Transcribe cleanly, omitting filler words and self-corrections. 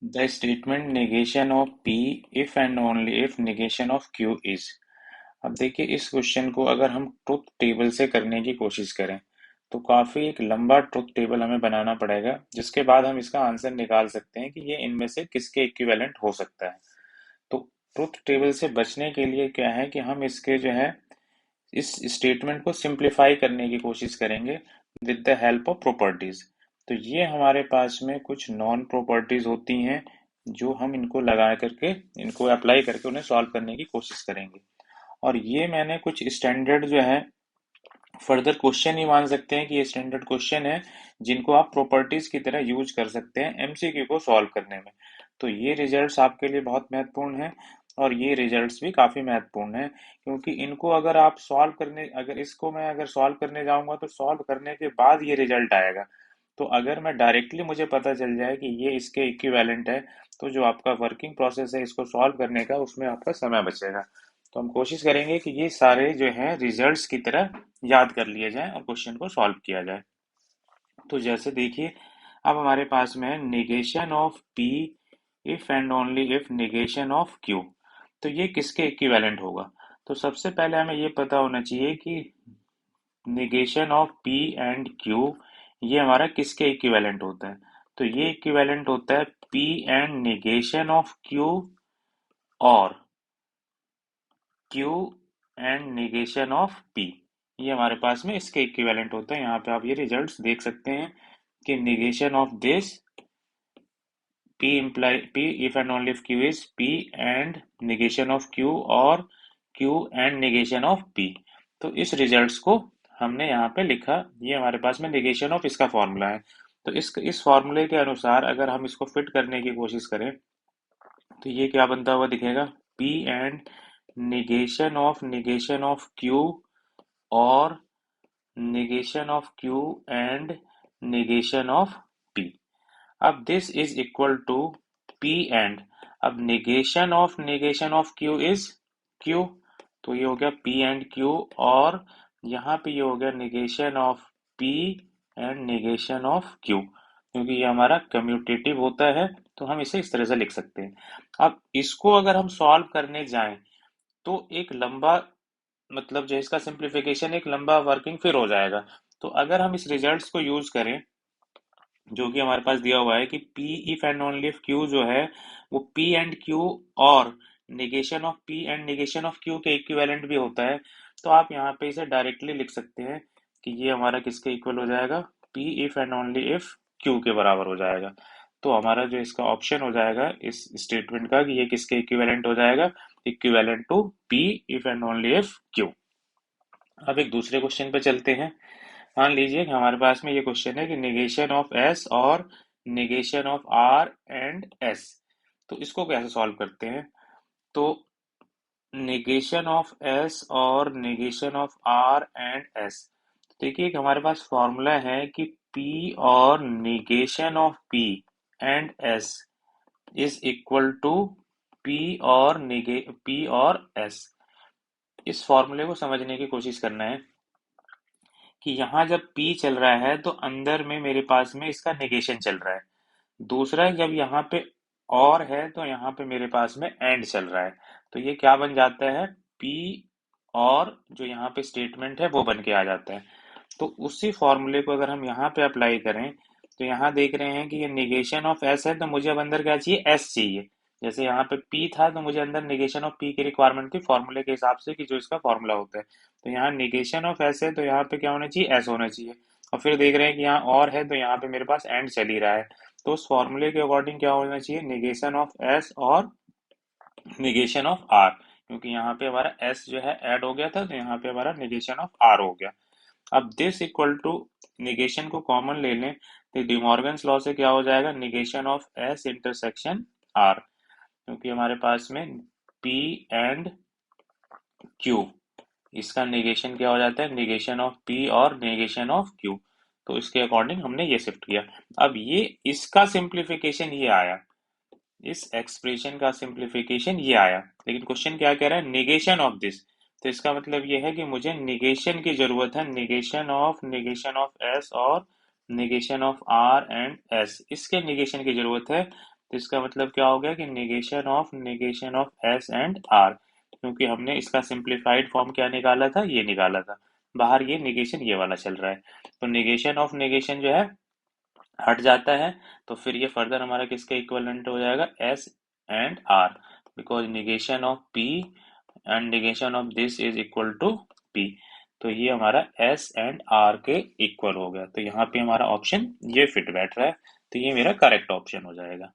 The statement negation of P if and only if negation of Q is। अब देखिए इस question को अगर हम ट्रुथ टेबल से करने की कोशिश करें तो काफी एक लंबा ट्रुथ टेबल हमें बनाना पड़ेगा, जिसके बाद हम इसका आंसर निकाल सकते हैं कि ये इनमें से किसके इक्विवेलेंट हो सकता है। तो ट्रुथ टेबल से बचने के लिए क्या है कि हम इसके जो है इस स्टेटमेंट को सिंप्लीफाई करने की कोशिश करेंगे with the help of properties. तो ये हमारे पास में कुछ नॉन प्रॉपर्टीज होती हैं जो हम इनको लगा करके इनको अप्लाई करके उन्हें सॉल्व करने की कोशिश करेंगे। और ये मैंने कुछ स्टैंडर्ड जो है फर्दर क्वेश्चन ही मान सकते हैं कि ये स्टैंडर्ड क्वेश्चन है जिनको आप प्रॉपर्टीज की तरह यूज कर सकते हैं एमसीक्यू को सॉल्व करने में। तो ये रिजल्ट्स आपके लिए बहुत महत्वपूर्ण हैं और ये रिजल्ट्स भी काफी महत्वपूर्ण हैं, क्योंकि इनको अगर आप सॉल्व करने अगर इसको मैं अगर सॉल्व करने जाऊंगा तो सॉल्व करने के बाद ये रिजल्ट आएगा। तो अगर मैं डायरेक्टली मुझे पता चल जाए कि ये इसके इक्विवेलेंट है तो जो आपका वर्किंग प्रोसेस है इसको सॉल्व करने का उसमें आपका समय बचेगा। तो हम कोशिश करेंगे कि ये सारे जो हैं रिजल्ट्स की तरह याद कर लिए जाएं और क्वेश्चन को सॉल्व किया जाए। तो जैसे देखिए अब हमारे पास में है negation of P if and only if negation of Q. तो ये किसके इक्विवेलेंट होगा। तो सबसे पहले हमें ये पता होना चाहिए कि negation of P and Q ये हमारा किसके इक्विवेलेंट होता है। तो ये इक्विवेलेंट होता है P and negation of Q और Q and negation of P. ये हमारे पास में इसके इक्विवेलेंट होता है। यहाँ पे आप ये रिजल्ट्स देख सकते हैं कि negation of this P imply P if and only if Q is P and negation of Q और Q and negation of P। तो इस रिजल्ट्स को हमने यहाँ पे लिखा, ये हमारे पास में negation of इसका फॉर्मूला है। तो इस फॉर्मूले के अनुसार अगर हम इसको फिट करने की कोशिश करें तो ये क्या बनता हुआ दिखेगा, P and negation of Q और negation of Q and negation of P। अब this is equal to P and अब negation of Q is Q। तो ये हो गया P एंड Q और यहाँ पे ये हो गया negation of P and negation of Q, क्योंकि ये हमारा कम्यूटेटिव होता है तो हम इसे इस तरह से लिख सकते हैं। अब इसको अगर हम सॉल्व करने जाएं तो एक लंबा मतलब जो इसका सिंप्लीफिकेशन एक लंबा वर्किंग फिर हो जाएगा। तो अगर हम इस रिजल्ट्स को यूज करें जो कि हमारे पास दिया हुआ है कि P if and only if Q जो है वो P एंड Q और negation of P and negation of Q के इक्विवेलेंट भी होता है। तो आप यहाँ पे इसे डायरेक्टली लिख सकते हैं कि ये हमारा किसके इक्वल हो जाएगा, P if and only if Q के बराबर हो जाएगा। तो हमारा जो इसका ऑप्शन हो जाएगा इस स्टेटमेंट का कि ये किसके इक्विवेलेंट हो जाएगा, equivalent to P if and only if Q। अब एक दूसरे क्वेश्चन पे चलते हैं। मान लीजिए कि हमारे पास में ये क्वेश्चन है कि निगेशन ऑफ एस और negation of R and S. तो इसको कैसे सॉल्व करते हैं। तो निगेशन ऑफ एस और negation of R and S, देखिए कि हमारे पास फॉर्मूला है कि पी और negation of P and S is equal to P और एस। इस फॉर्मूले को समझने की कोशिश करना है कि यहाँ जब P चल रहा है तो अंदर में मेरे पास में इसका नेगेशन चल रहा है। दूसरा जब यहाँ पे और है तो यहाँ पे मेरे पास में एंड चल रहा है। तो ये क्या बन जाता है, P और जो यहाँ पे स्टेटमेंट है वो बन के आ जाता है। तो उसी फॉर्मूले को अगर हम यहाँ पे अप्लाई करें तो यहाँ देख रहे हैं कि ये निगेशन ऑफ एस है तो मुझे अब अंदर क्या चाहिए, एस चाहिए। जैसे यहाँ पे पी था तो मुझे अंदर निगेशन ऑफ पी की रिक्वायरमेंट थी फॉर्मूले के हिसाब से कि जो इसका फॉर्मूला होता है। तो यहाँ निगेशन ऑफ एस है तो यहाँ पे क्या होना चाहिए, एस होना चाहिए। और फिर देख रहे हैं कि यहाँ और है तो यहाँ पे मेरे पास एंड चल ही रहा है। तो उस फॉर्मूले के अकॉर्डिंग क्या होना चाहिए, निगेशन ऑफ एस और निगेशन ऑफ आर, क्योंकि यहाँ पे हमारा एस जो है ऐड हो गया था तो यहाँ पे हमारा निगेशन ऑफ आर हो गया। अब दिस इक्वल टू निगेशन को कॉमन ले लें तो डिमॉर्गन्स लॉ से क्या हो जाएगा, negation of S intersection R, क्योंकि हमारे पास में P एंड Q इसका नेगेशन क्या हो जाता है, नेगेशन ऑफ P और नेगेशन ऑफ Q। तो इसके अकॉर्डिंग हमने ये शिफ्ट किया। अब ये इसका सिंप्लीफिकेशन ये आया, इस एक्सप्रेशन का सिंप्लीफिकेशन ये आया, लेकिन क्वेश्चन क्या कह रहा है, नेगेशन ऑफ दिस। तो इसका मतलब ये है कि मुझे नेगेशन की जरूरत है, नेगेशन ऑफ एस और negation of R and S, इसके नेगेशन की जरूरत है। तो इसका मतलब क्या हो गया कि negation of S and R, क्योंकि हमने इसका सिंप्लीफाइड फॉर्म क्या निकाला था, ये निकाला था। बाहर ये निगेशन ये वाला चल रहा है, तो निगेशन ऑफ निगेशन जो है हट जाता है, तो फिर ये फर्दर हमारा किसके इक्वलेंट हो जाएगा, S and R, because negation of P and negation of this is equal to P. तो ये हमारा एस एंड आर के इक्वल हो गया, तो यहाँ पे हमारा ऑप्शन ये फिट बैठ रहा है, तो ये मेरा करेक्ट ऑप्शन हो जाएगा।